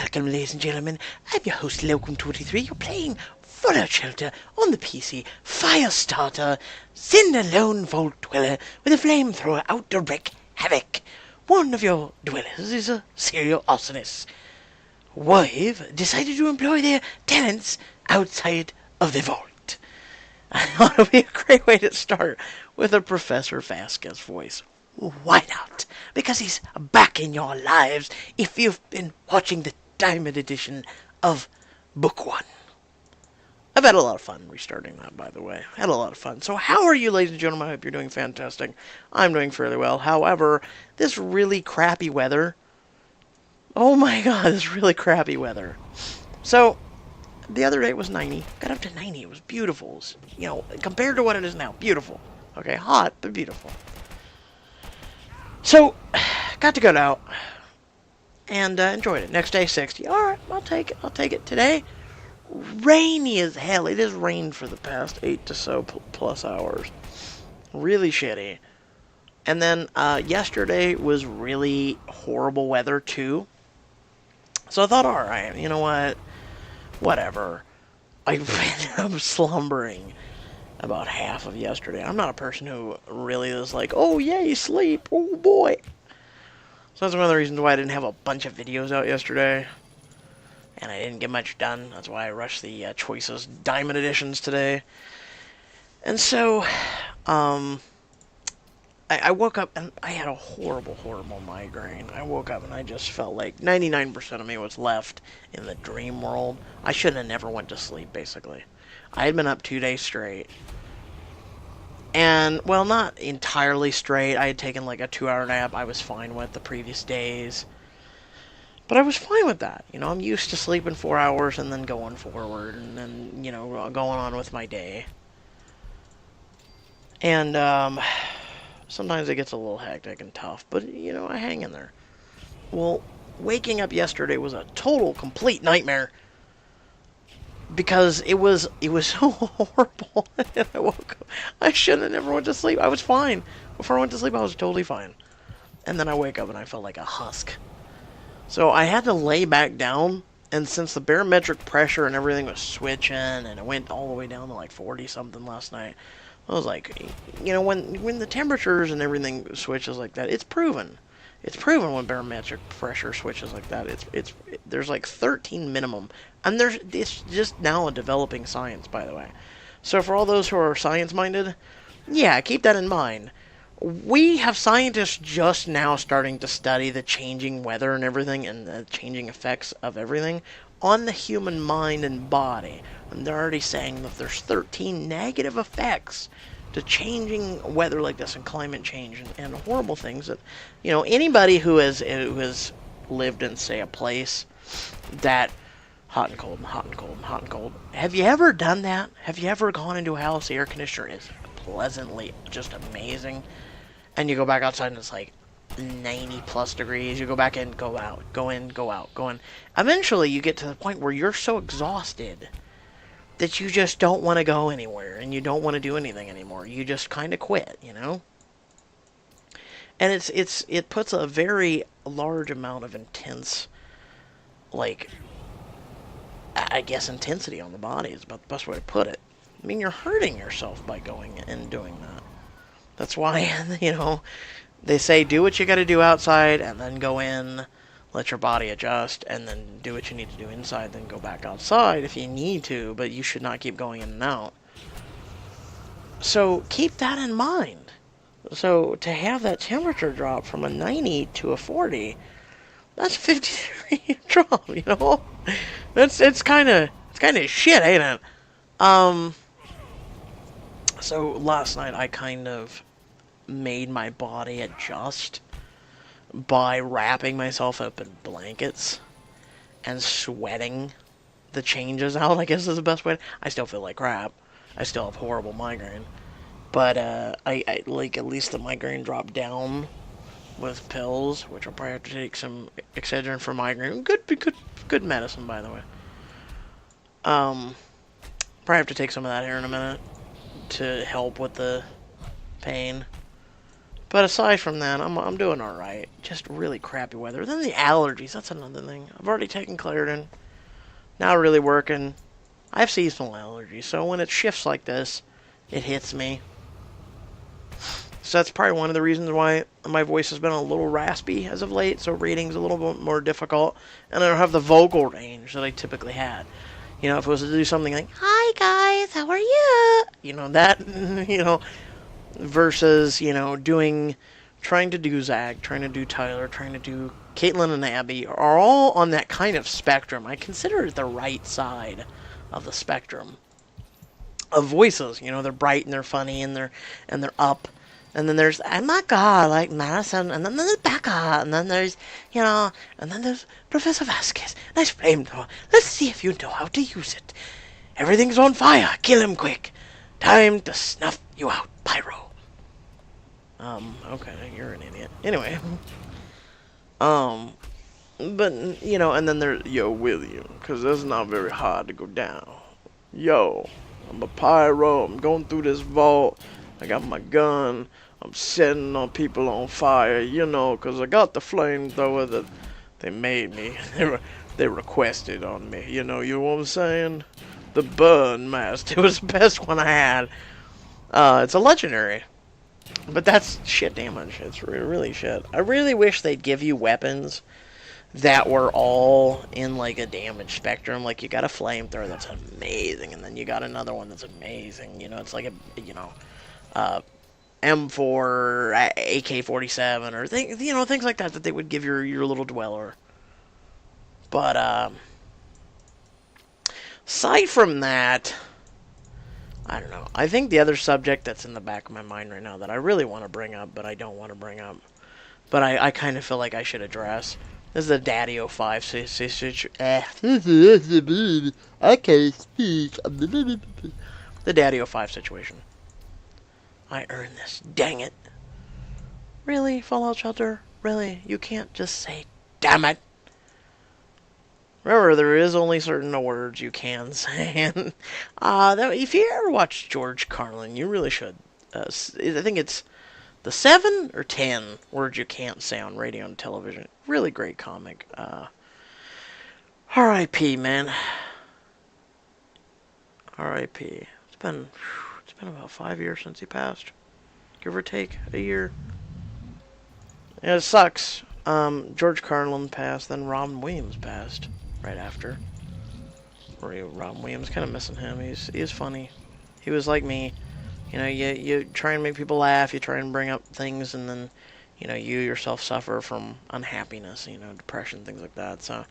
welcome, ladies and gentlemen. I'm your host, Locum23. You're playing Fallout Shelter on the PC. Firestarter. Send a lone vault dweller with a flamethrower out to wreak havoc. One of your dwellers is a serial arsonist. We've decided to employ their talents outside of the vault. I thought it would be a great way to start with a Professor Vasquez voice. Why not? Because he's back in your lives if you've been watching the Diamond Edition of Book 1. I've had a lot of fun restarting that, by the way. Had a lot of fun. So how are you, ladies and gentlemen? I hope you're doing fantastic. I'm doing fairly well. However, this really crappy weather... Oh my god, this really crappy weather. So, the other day it was 90. Got up to 90. It was beautiful. It was, you know, compared to what it is now, beautiful. Okay, hot, but beautiful. So, got to go out and enjoyed it. Next day, 60. Alright, I'll take it. I'll take it. Today, rainy as hell. It has rained for the past 8 to so plus hours. Really shitty. And then, yesterday was really horrible weather, too. So I thought, alright, you know what? Whatever. I ended up slumbering about half of yesterday. I'm not a person who really is like, oh yay, sleep, oh boy. So that's one of the reasons why I didn't have a bunch of videos out yesterday. And I didn't get much done. That's why I rushed the Choices Diamond Editions today. And so, I woke up and I had a horrible, horrible migraine. I woke up and I just felt like 99% of me was left in the dream world. I should have never went to sleep, basically. I had been up 2 days straight. And, well, not entirely straight. I had taken like a 2-hour nap I was fine with the previous days. But I was fine with that. You know, I'm used to sleeping 4 hours and then going forward. And then, you know, going on with my day. And, sometimes it gets a little hectic and tough. But, you know, I hang in there. Well, waking up yesterday was a total, complete nightmare. Because it was so horrible. And I woke up. I should have never went to sleep. I was fine. Before I went to sleep, I was totally fine. And then I wake up and I felt like a husk. So I had to lay back down. And since the barometric pressure and everything was switching, and it went all the way down to like 40-something last night, I was like, you know, when the temperatures and everything switches like that, it's proven. It's proven when barometric pressure switches like that. There's like 13 minimum. And it's just now a developing science, by the way. So for all those who are science-minded, yeah, keep that in mind. We have scientists just now starting to study the changing weather and everything, and the changing effects of everything on the human mind and body. And they're already saying that there's 13 negative effects to changing weather like this and climate change and horrible things that, you know, anybody who has lived in, say, a place that hot and cold and hot and cold and hot and cold. Have you ever done that? Have you ever gone into a house, the air conditioner is pleasantly just amazing, and you go back outside and it's like 90 plus degrees. You go back in, go out, go in, go out, go in. Eventually you get to the point where you're so exhausted that you just don't want to go anywhere, and you don't want to do anything anymore. You just kind of quit, you know? And it puts a very large amount of intense, like, I guess intensity on the body is about the best way to put it. I mean, you're hurting yourself by going and doing that. That's why, you know, they say do what you got to do outside, and then go in, let your body adjust, and then do what you need to do inside, then go back outside if you need to, but you should not keep going in and out. So keep that in mind. So to have that temperature drop from a 90 to a 40, that's a 50-degree drop, you know? It's kind of shit, ain't it? So last night I kind of made my body adjust by wrapping myself up in blankets and sweating the changes out, I guess is the best way. I still feel like crap. I still have horrible migraine. But, I like, at least the migraine dropped down with pills, which I'll probably have to take some Excedrin for migraine. Good medicine, by the way. Probably have to take some of that here in a minute to help with the pain. But aside from that, I'm doing all right. Just really crappy weather. Then the allergies. That's another thing. I've already taken Claritin. Not really working. I have seasonal allergies, so when it shifts like this, it hits me. So that's probably one of the reasons why my voice has been a little raspy as of late. So reading's a little bit more difficult, and I don't have the vocal range that I typically had. You know, if it was to do something like, "Hi guys, how are you?" You know that, you know, versus trying to do Zach, trying to do Tyler, trying to do Caitlin and Abby are all on that kind of spectrum. I consider it the right side of the spectrum of voices. You know, they're bright and they're funny and they're up. And then there's Emma, like Madison, and then there's Becca, and then there's, and then there's Professor Vasquez. Nice flamethrower. Let's see if you know how to use it. Everything's on fire. Kill him quick. Time to snuff you out, Pyro. Okay, you're an idiot. Anyway. But, and then there's, yo, William, because that's not very hard to go down. Yo, I'm a pyro, I'm going through this vault, I got my gun, I'm setting on people on fire, because I got the flamethrower that they made me. They requested on me, you know what I'm saying? The burn mask, it was the best one I had. It's a legendary. But that's shit damage. It's really shit. I really wish they'd give you weapons that were all in like a damage spectrum. Like you got a flamethrower that's amazing, and then you got another one that's amazing. It's like M4, AK-47, or things like that they would give your little dweller. But aside from that, I don't know. I think the other subject that's in the back of my mind right now that I really want to bring up, but I don't want to bring up, but I kind of feel like I should address, is the Daddy 05 situation. I can't speak. The Daddy 05 situation. I earned this. Dang it. Really, Fallout Shelter? Really? You can't just say, damn it. Remember, there is only certain words you can say. And, if you ever watched George Carlin, you really should. I think it's the 7 or 10 words you can't say on radio and television. Really great comic. R.I.P., man. R.I.P. It's been about 5 years since he passed. Give or take a year. Yeah, it sucks. George Carlin passed, then Robin Williams passed right after. Robin Williams, kind of missing him. He is funny. He was like me. You try and make people laugh, you try and bring up things, and then, you yourself suffer from unhappiness, depression, things like that. So,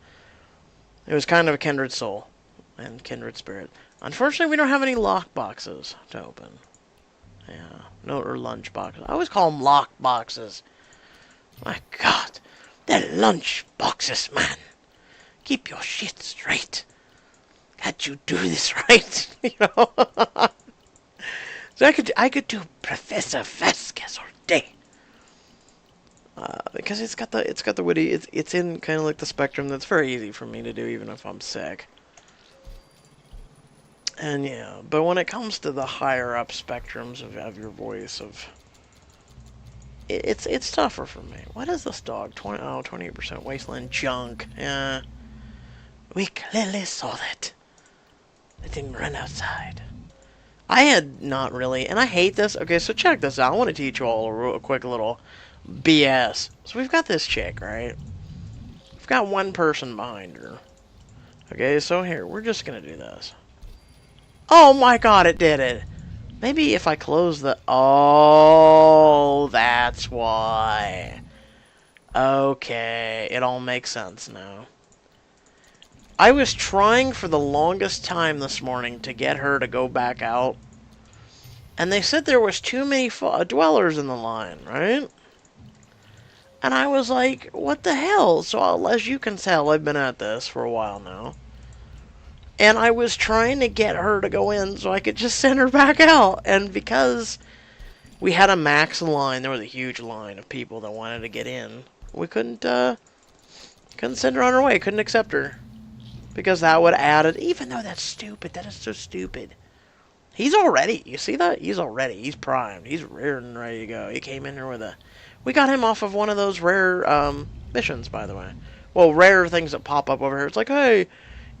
it was kind of a kindred soul and kindred spirit. Unfortunately, we don't have any lock boxes to open. Yeah, no, or lunch boxes. I always call them lock boxes. My God, they're lunch boxes, man. Keep your shit straight. Can't you do this right? So I could do Professor Vasquez all day. Because it's got the witty. It's in kind of like the spectrum that's very easy for me to do, even if I'm sick. And yeah, but when it comes to the higher up spectrums of your voice, it's tougher for me. What is this dog? 28% wasteland junk. Yeah. We clearly saw that. They didn't run outside. I had not really, and I hate this. Okay, so check this out. I want to teach you all a quick little BS. So we've got this chick, right? We've got one person behind her. Okay, so here, we're just going to do this. Oh my God, it did it. Maybe if I close the... Oh, that's why. Okay, it all makes sense now. I was trying for the longest time this morning to get her to go back out. And they said there was too many dwellers in the line, right? And I was like, what the hell? So as you can tell, I've been at this for a while now. And I was trying to get her to go in so I could just send her back out. And because we had a max line, there was a huge line of people that wanted to get in. We couldn't send her on her way. Couldn't accept her. Because that would add it. Even though that's stupid. That is so stupid. He's already, you see that? He's primed. He's reared and ready to go. He came in here with a, we got him off of one of those rare missions, by the way. Well, rare things that pop up over here. It's like, hey,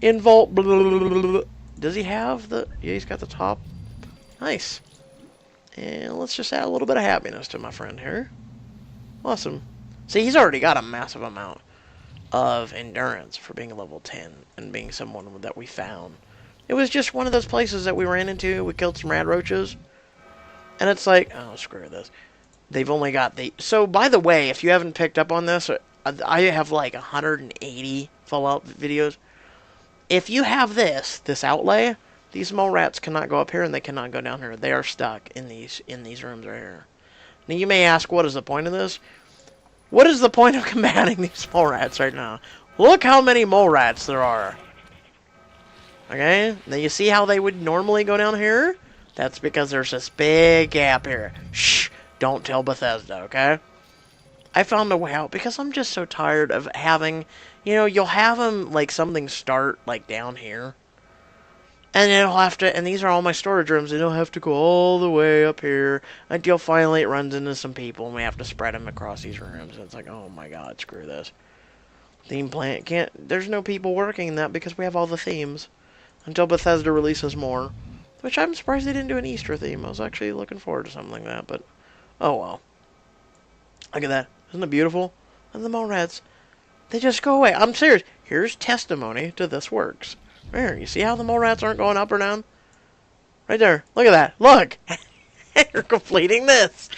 in vault, blah, blah, blah, blah, blah. Does he have the, yeah, he's got the top. Nice. And let's just add a little bit of happiness to my friend here. Awesome. See, he's already got a massive amount of endurance for being level 10 and being someone that we found. It was just one of those places that we ran into. We killed some rad roaches. And it's like, oh, screw this. They've only got the... So, by the way, if you haven't picked up on this, I have like 180 Fallout videos. If you have this outlay, these mole rats cannot go up here and they cannot go down here. They are stuck in these rooms right here. Now, you may ask, what is the point of this? What is the point of combating these mole rats right now? Look how many mole rats there are. Okay, now you see how they would normally go down here? That's because there's this big gap here. Shh, don't tell Bethesda, okay? I found a way out because I'm just so tired of having, you know, you'll have them, like, something start, like, down here. And it'll have to, and these are all my storage rooms, and it'll have to go all the way up here until finally it runs into some people, and we have to spread them across these rooms. And it's like, oh my god, screw this. Theme plant can't, there's no people working in that because we have all the themes. Until Bethesda releases more. Which I'm surprised they didn't do an Easter theme. I was actually looking forward to something like that, but oh well. Look at that. Isn't it beautiful? And the mole rats, they just go away. I'm serious. Here's testimony to this works. There, you see how the mole rats aren't going up or down? Right there. Look at that. Look! You're completing this.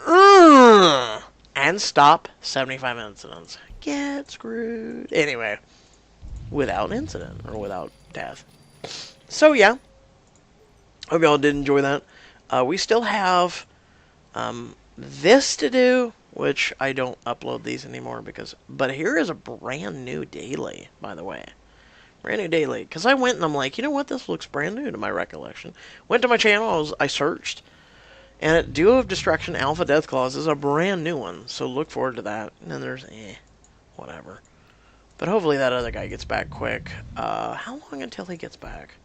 And stop 75 incidents. Get screwed. Anyway. Without incident. Or without death. So, yeah. Hope y'all did enjoy that. We still have this to do, which I don't upload these anymore because... But here is a brand new daily, by the way. Brand new daily. Because I went and I'm like, you know what? This looks brand new to my recollection. Went to my channel, I searched. And it, Duo of Destruction Alpha Death Claws is a brand new one. So look forward to that. And then there's, whatever. But hopefully that other guy gets back quick. How long until he gets back?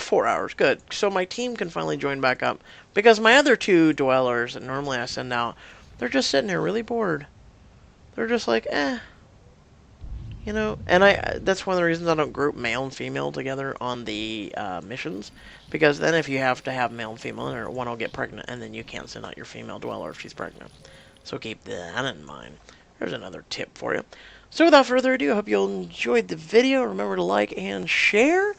4 hours. Good. So my team can finally join back up. Because my other two dwellers that normally I send out, they're just sitting there really bored. They're just like, You know, and that's one of the reasons I don't group male and female together on the missions. Because then if you have to have male and female, or one will get pregnant, and then you can't send out your female dweller if she's pregnant. So keep that in mind. There's another tip for you. So without further ado, I hope you all enjoyed the video. Remember to like and share.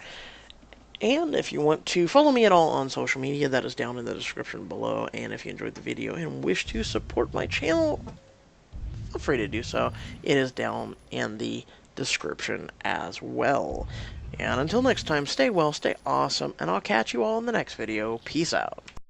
And if you want to follow me at all on social media, that is down in the description below. And if you enjoyed the video and wish to support my channel, feel free to do so. It is down in the description as well. And until next time, stay well, stay awesome, and I'll catch you all in the next video. Peace out.